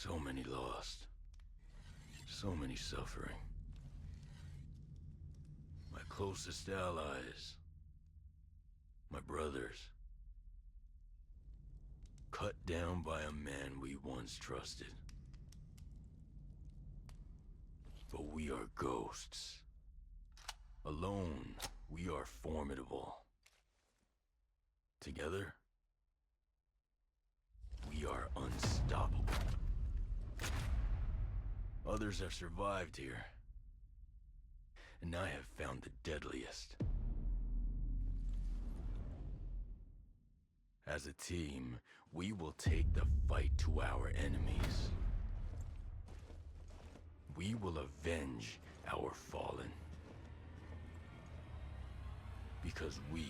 So many lost. So many suffering. My closest allies. My brothers. Cut down by a man we once trusted. But we are ghosts. Alone, we are formidable. Together, we are unstoppable. Others have survived here, and I have found the deadliest. As a team, we will take the fight to our enemies. We will avenge our fallen. Because we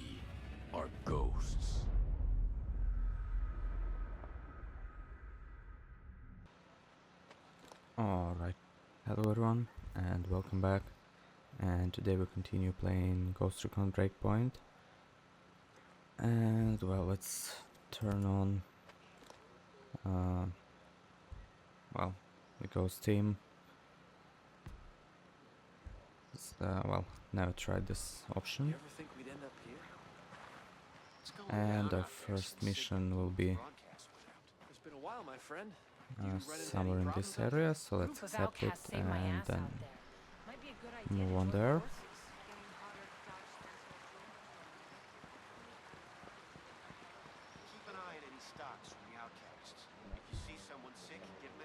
are ghosts. Alright, hello everyone and welcome back, and today we continue playing Ghost Recon Breakpoint. And well, let's turn on the ghost team. Well, never tried this option. And our first mission will be somewhere in this area, so let's accept it and then move on there.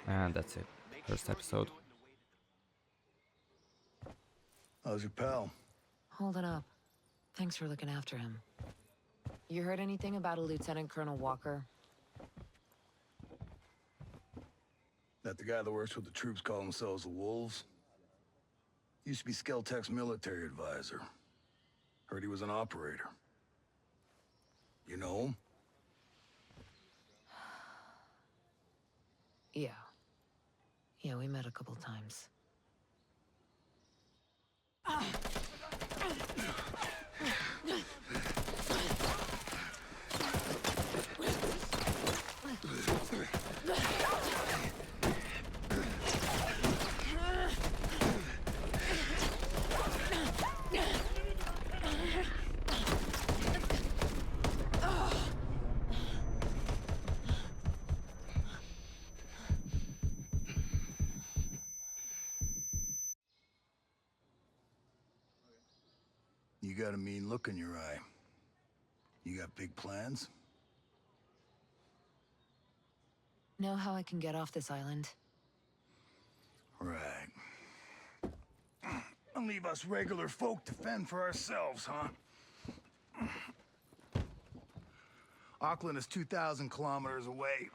And that's it, first episode. How's your pal? Holding up. Thanks for looking after him. You heard anything about a Lieutenant Colonel Walker? That the guy that works with the troops call themselves the Wolves? Used to be Skell Tech's military advisor. Heard he was an operator. You know him? Yeah. Yeah, we met a couple times. You got a mean look in your eye. You got big plans? Know how I can get off this island? Right. And leave us regular folk to fend for ourselves, huh? Auckland is 2,000 kilometers away.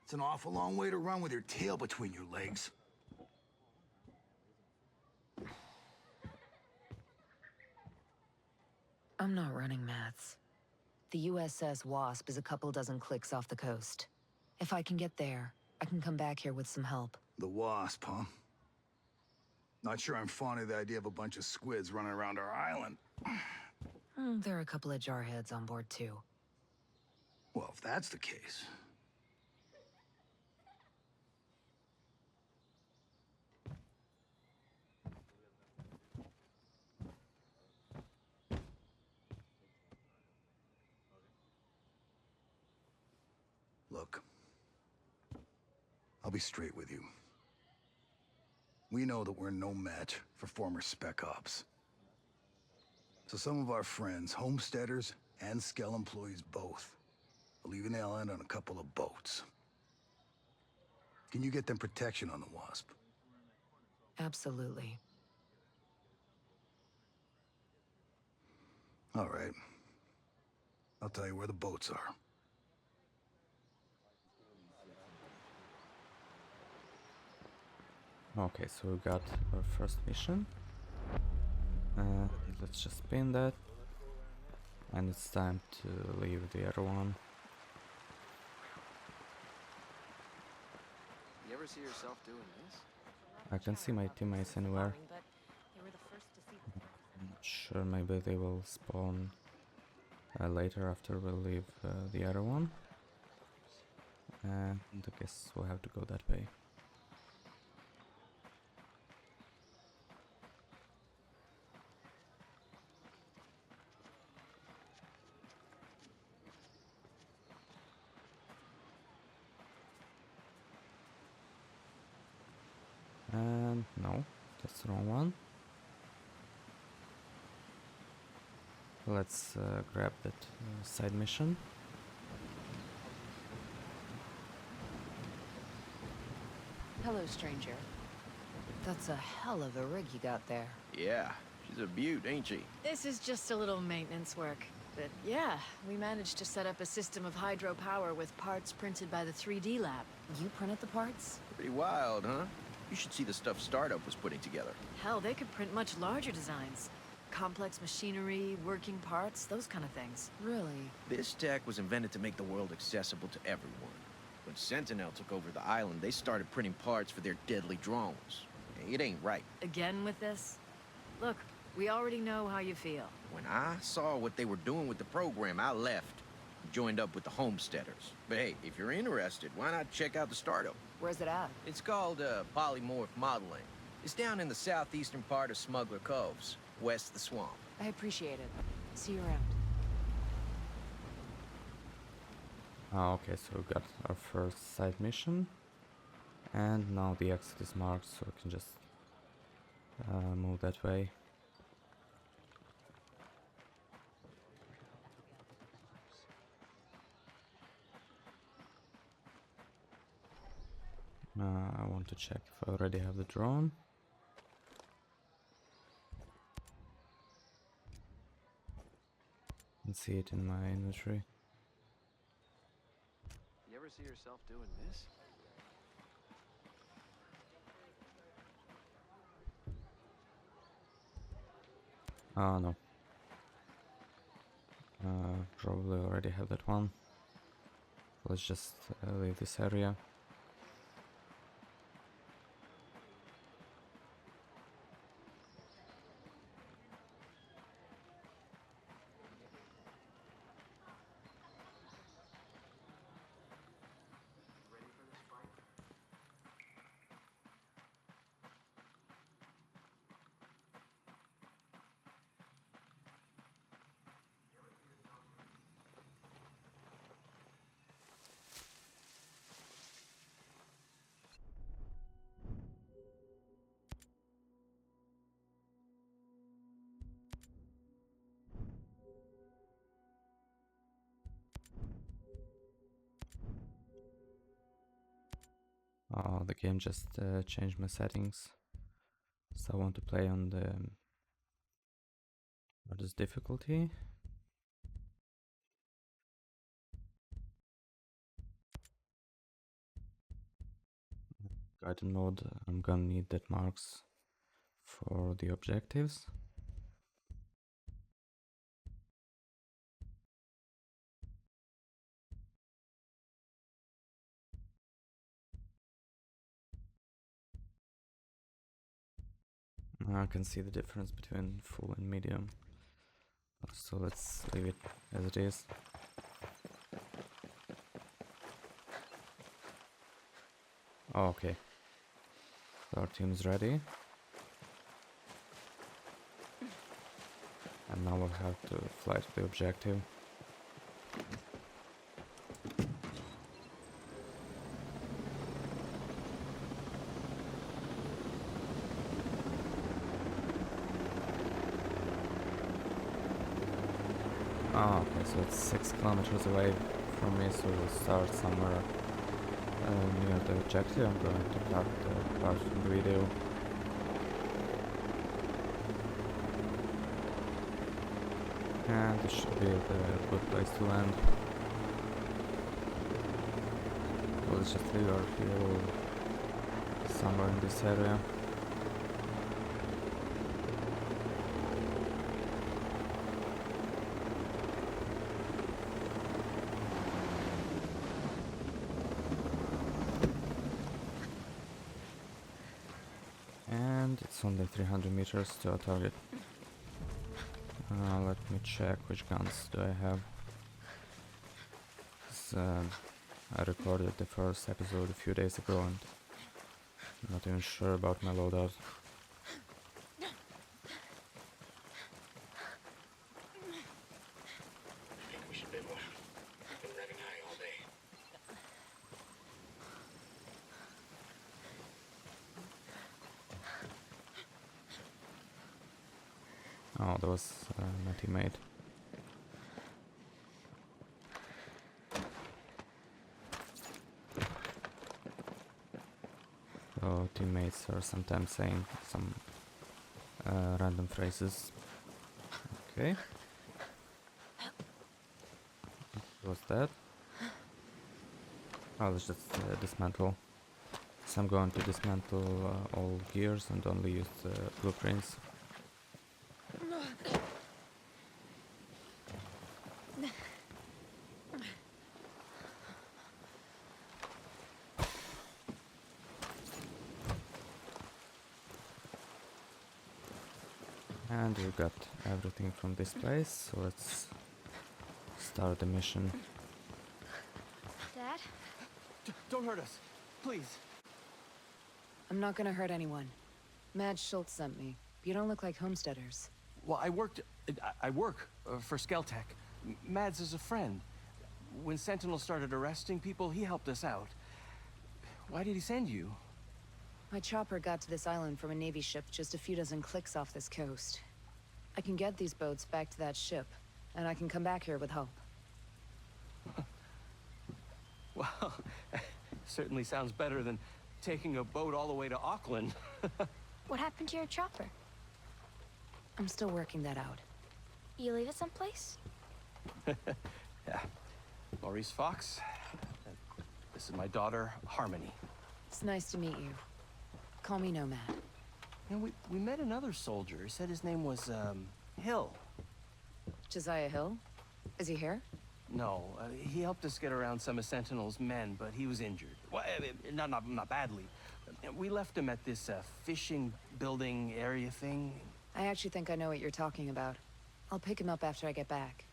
It's an awful long way to run with your tail between your legs. I'm not running, Mats. The USS Wasp is a couple dozen clicks off the coast. If I can get there, I can come back here with some help. The Wasp, huh? Not sure I'm fond of the idea of a bunch of squids running around our island. There are a couple of jarheads on board, too. Well, if that's the case... Look, I'll be straight with you. We know that we're no match for former Spec Ops. So some of our friends, homesteaders and Skell employees both, are leaving the island on a couple of boats. Can you get them protection on the Wasp? Absolutely. All right. I'll tell you where the boats are. Okay, so we got our first mission. Let's just spin that. And it's time to leave the other one. You ever see yourself doing this? I can see my teammates anywhere. I'm not sure, maybe they will spawn later after we leave the other one. And I guess we'll have to go that way. And no, that's the wrong one. Let's grab that side mission. Hello, stranger. That's a hell of a rig you got there. Yeah, she's a beaut, ain't she? This is just a little maintenance work. But yeah, we managed to set up a system of hydropower with parts printed by the 3D lab. You printed the parts? Pretty wild, huh? You should see the stuff Startup was putting together. Hell, they could print much larger designs. Complex machinery, working parts, those kind of things. Really? This tech was invented to make the world accessible to everyone. When Sentinel took over the island, they started printing parts for their deadly drones. It ain't right. Again with this? Look, we already know how you feel. When I saw what they were doing with the program, I left. Joined up with the Homesteaders. But hey, if you're interested, why not check out the Startup? Where's it at? It's called polymorph modeling. It's down in the southeastern part of Smuggler Coves, west of the swamp. I appreciate it. See you around. Okay, so we got our first side mission. And now the exit is marked, so we can just move that way. I want to check if I already have the drone. And see it in my inventory. You ever see yourself doing this? Oh no. Probably already have that one. Let's just leave this area. Oh, the game just changed my settings. So I want to play on the hardest difficulty. Guided mode, I'm gonna need that marks for the objectives. I can see the difference between full and medium. So let's leave it as it is. Oh, okay. Our team's ready. And now we'll have to fly to the objective. Oh, okay, so it's 6 kilometers away from me, so we'll start somewhere near the objective. I'm going to cut the part from the video. And this should be a good place to land. So let's just leave our fuel somewhere in this area. And it's only 300 meters to our target. Let me check which guns do I have. I recorded the first episode a few days ago and I'm not even sure about my loadout. Oh, that was my teammate. So teammates are sometimes saying some random phrases. Okay. What was that? Oh, let's just dismantle. So I'm going to dismantle all gears and only use blueprints. And we got everything from this place, so let's start the mission. Dad? Don't hurt us, please. I'm not gonna hurt anyone. Mad Schultz sent me. You don't look like homesteaders. Well, I work for Skell Tech. Mads is a friend. When Sentinel started arresting people, he helped us out. Why did he send you? My chopper got to this island from a Navy ship just a few dozen clicks off this coast. I can get these boats back to that ship, and I can come back here with help. Well, certainly sounds better than taking a boat all the way to Auckland. What happened to your chopper? I'm still working that out. You leave it someplace? Yeah. Maurice Fox. This is my daughter, Harmony. It's nice to meet you. Call me Nomad. You know, we met another soldier. He said his name was, Hill. Josiah Hill? Is he here? No, he helped us get around some of Sentinel's men, but he was injured. Well, not badly. We left him at this fishing building area thing. I actually think I know what you're talking about. I'll pick him up after I get back.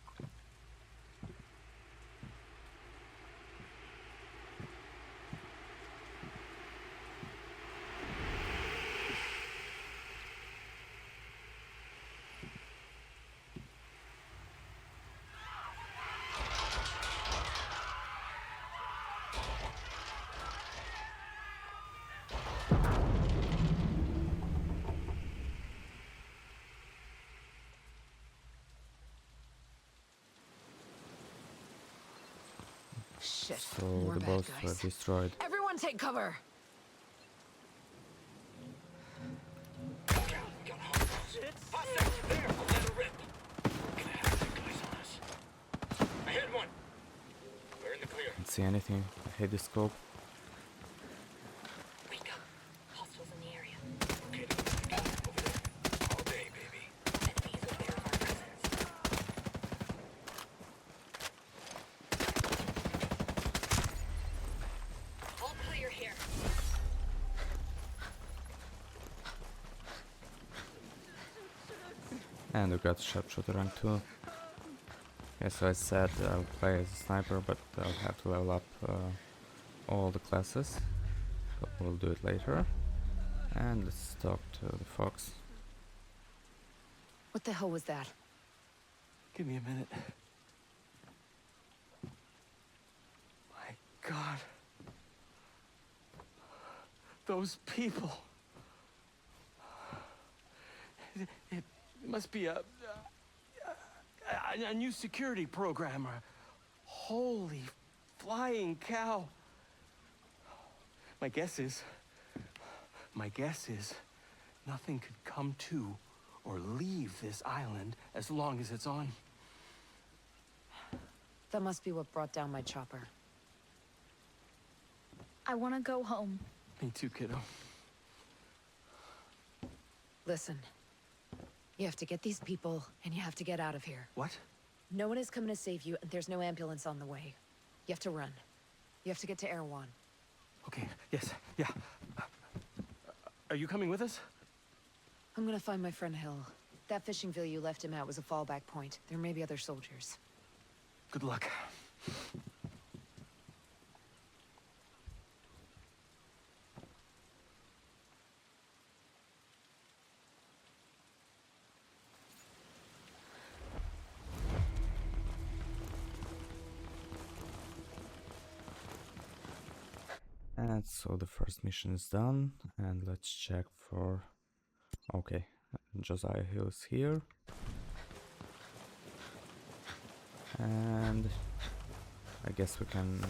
Shit. So More the bad boats were guys. destroyed. Everyone take cover! Can't see anything. I hate the scope. Hostiles in the area. All day, baby. Enemies aware of our presence. All clear here. And we got sharpshooter rank 2. Okay, so I said I'll play as a sniper, but I'll have to level up all the classes. But we'll do it later. And let's talk to the fox. What the hell was that? Give me a minute. My God. Those people. It must be a new security program. Holy flying cow. My guess is nothing could come to or leave this island as long as it's on. That must be what brought down my chopper. I want to go home. Me too, kiddo. Listen. You have to get these people, and you have to get out of here. What? No one is coming to save you, and there's no ambulance on the way. You have to run. You have to get to Erewhon. Okay, yes, yeah. Are you coming with us? I'm gonna find my friend Hill. That fishing villa you left him at was a fallback point. There may be other soldiers. Good luck. And so the first mission is done, and let's check for... Okay, Josiah Hill is here. And I guess we can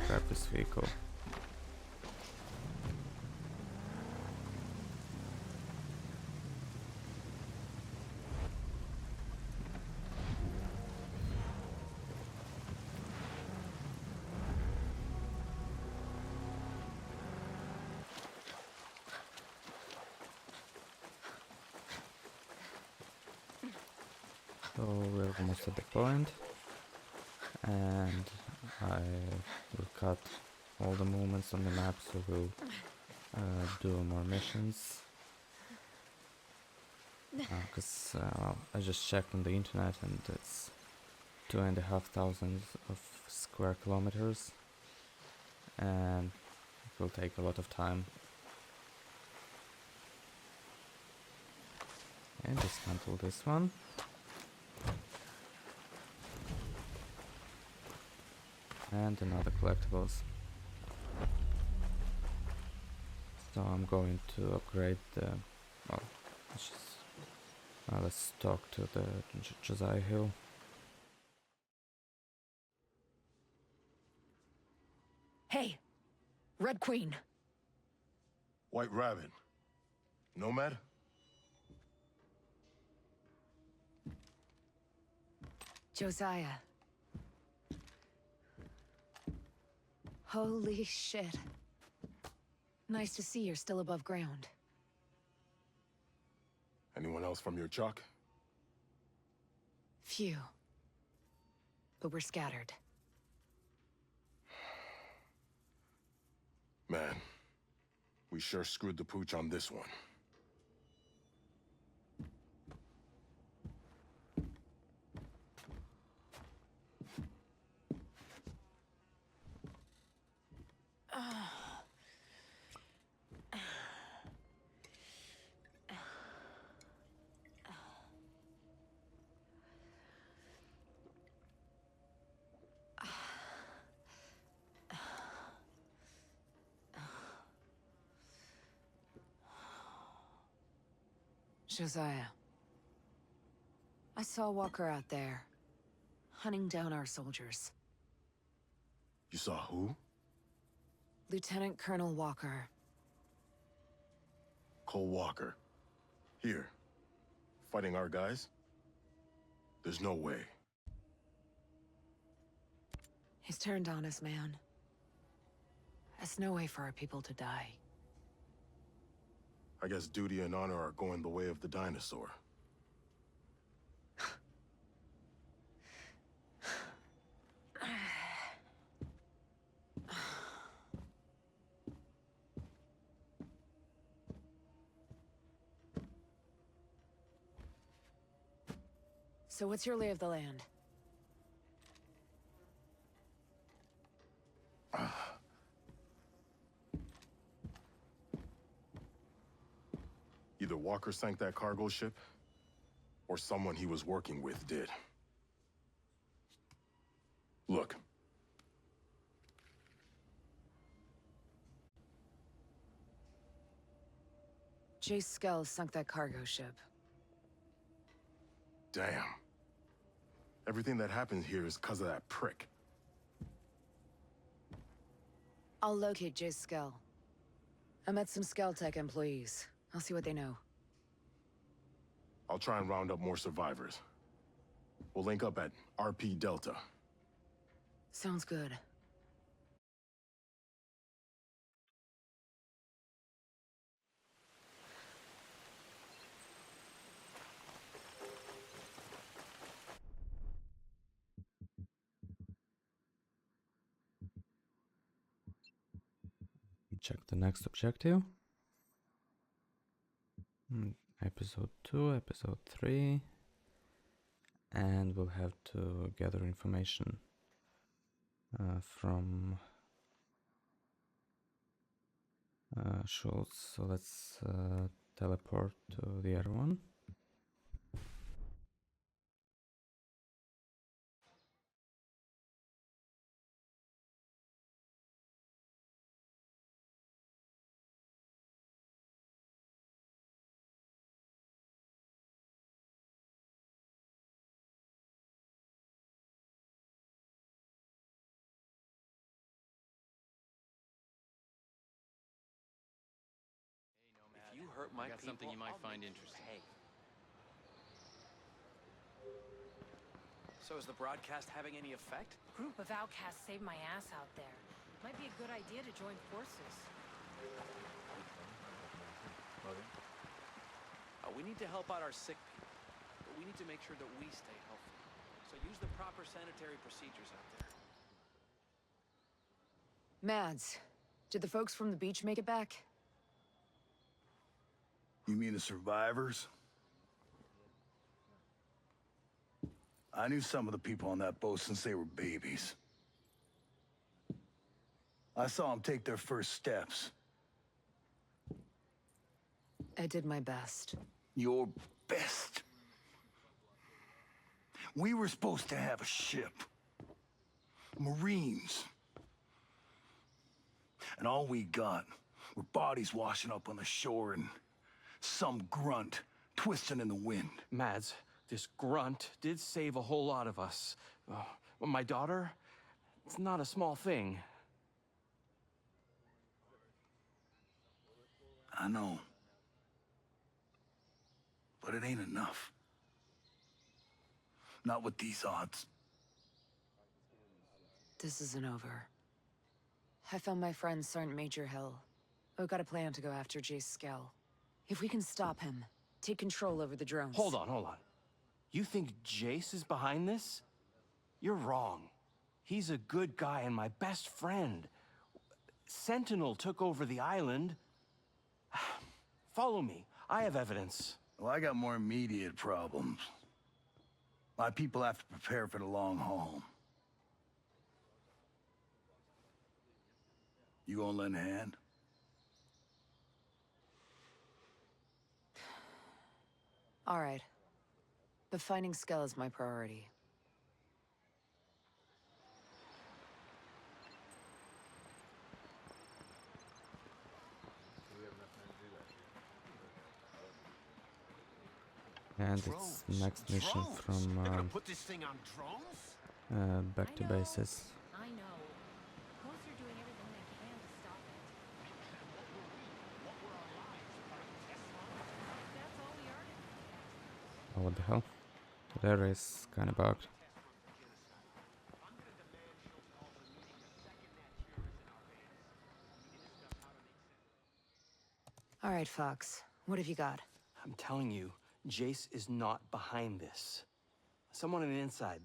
grab this vehicle. So we're almost at the point, and I will cut all the movements on the map, so we'll do more missions. Because I just checked on the internet, and it's 2,500 of square kilometers, and it will take a lot of time. And dismantle this one. And another collectibles. So I'm going to upgrade the... well, let's talk to the Josiah Hill. Hey, Red Queen. White Rabbit. Nomad? Josiah. Holy shit. Nice to see you're still above ground. Anyone else from your chalk? Few. But we're scattered. Man, we sure screwed the pooch on this one. Josiah. I saw Walker out there, hunting down our soldiers. You saw who? Lieutenant Colonel Walker. Cole Walker. Here. Fighting our guys? There's no way. He's turned on us, man. There's no way for our people to die. I guess duty and honor are going the way of the dinosaur. So what's your lay of the land? Either Walker sank that cargo ship, or someone he was working with did. Look. Jace Skell sunk that cargo ship. Damn. Everything that happened here is because of that prick. I'll locate Jace Skell. I met some Skell Tech employees. I'll see what they know. I'll try and round up more survivors. We'll link up at RP Delta. Sounds good. Check the next objective. Episode 2, episode 3. And we'll have to gather information from Schultz. So let's teleport to the other one. hurt my got people, something you might I'll find make you interesting. pay. So is the broadcast having any effect? Group of outcasts saved my ass out there. Might be a good idea to join forces. We need to help out our sick people, but we need to make sure that we stay healthy. So use the proper sanitary procedures out there. Mads, did the folks from the beach make it back? You mean the survivors? I knew some of the people on that boat since they were babies. I saw them take their first steps. I did my best. Your best. We were supposed to have a ship. Marines. And all we got were bodies washing up on the shore and some grunt twisting in the wind. Mads, this grunt did save a whole lot of us. Well, my daughter, it's not a small thing. I know. But it ain't enough. Not with these odds. This isn't over. I found my friend Sergeant Major Hill. I've got a plan to go after Jace Skell. If we can stop him, take control over the drones. Hold on. You think Jace is behind this? You're wrong. He's a good guy and my best friend. Sentinel took over the island. Follow me. I have evidence. Well, I got more immediate problems. My people have to prepare for the long haul. You gonna lend a hand? All right. But finding Skell is my priority. And it's next mission from They're gonna put this thing on drones? back to bases. I know. Coast are doing everything they can to stop it. That's all we are to do. Oh, what the hell? The area is kinda bugged. All right, Fox. What have you got? I'm telling you, Jace is not behind this. Someone on the inside,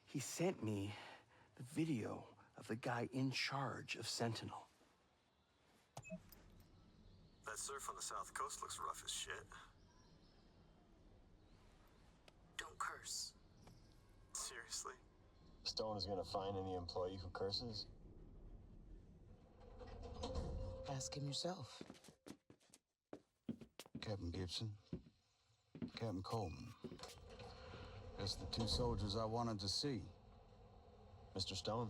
he sent me the video of the guy in charge of Sentinel. That surf on the south coast looks rough as shit. Don't curse. Seriously? Stone is gonna find any employee who curses? Ask him yourself. Captain Gibson, Captain Coleman. That's the two soldiers I wanted to see. Mr. Stone.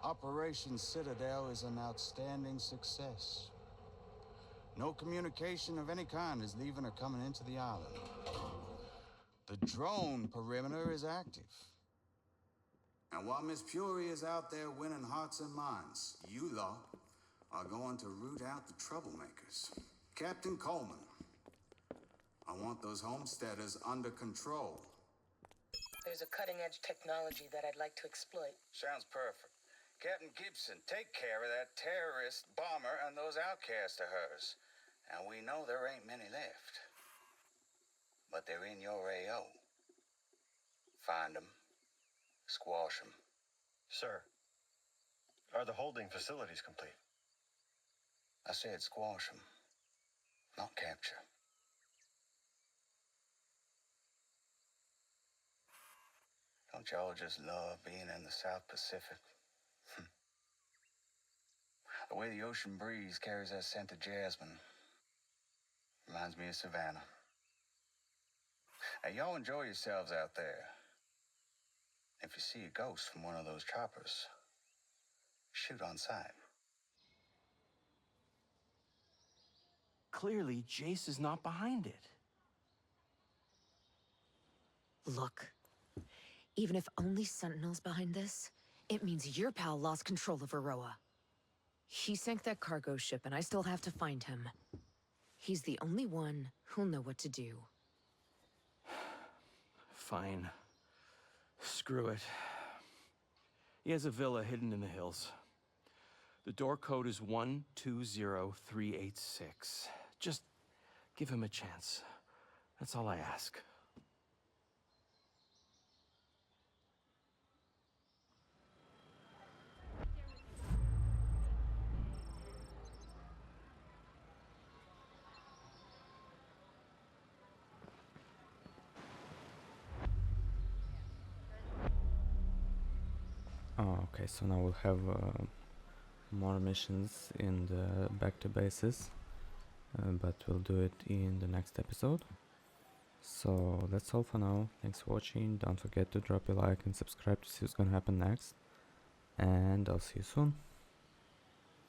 Operation Citadel is an outstanding success. No communication of any kind is leaving or coming into the island. The drone perimeter is active. And while Miss Fury is out there winning hearts and minds, you lot are going to root out the troublemakers. Captain Coleman, I want those homesteaders under control. There's a cutting-edge technology that I'd like to exploit. Sounds perfect. Captain Gibson, take care of that terrorist bomber and those outcasts of hers. And we know there ain't many left. But they're in your AO. Find them. Squash them. Sir, are the holding facilities complete? I said squash them, not capture. Don't y'all just love being in the South Pacific? The way the ocean breeze carries that scent of jasmine reminds me of Savannah. Now, y'all enjoy yourselves out there. If you see a ghost from one of those choppers, shoot on sight. Clearly, Jace is not behind it. Look, even if only Sentinel's behind this, it means your pal lost control of Aroa. He sank that cargo ship, and I still have to find him. He's the only one who'll know what to do. Fine. Screw it. He has a villa hidden in the hills. The door code is 120386. Just give him a chance. That's all I ask. Oh, okay, so now we'll have more missions in the back to bases, but we'll do it in the next episode. So that's all for now. Thanks for watching. Don't forget to drop a like and subscribe to see what's gonna happen next, and I'll see you soon.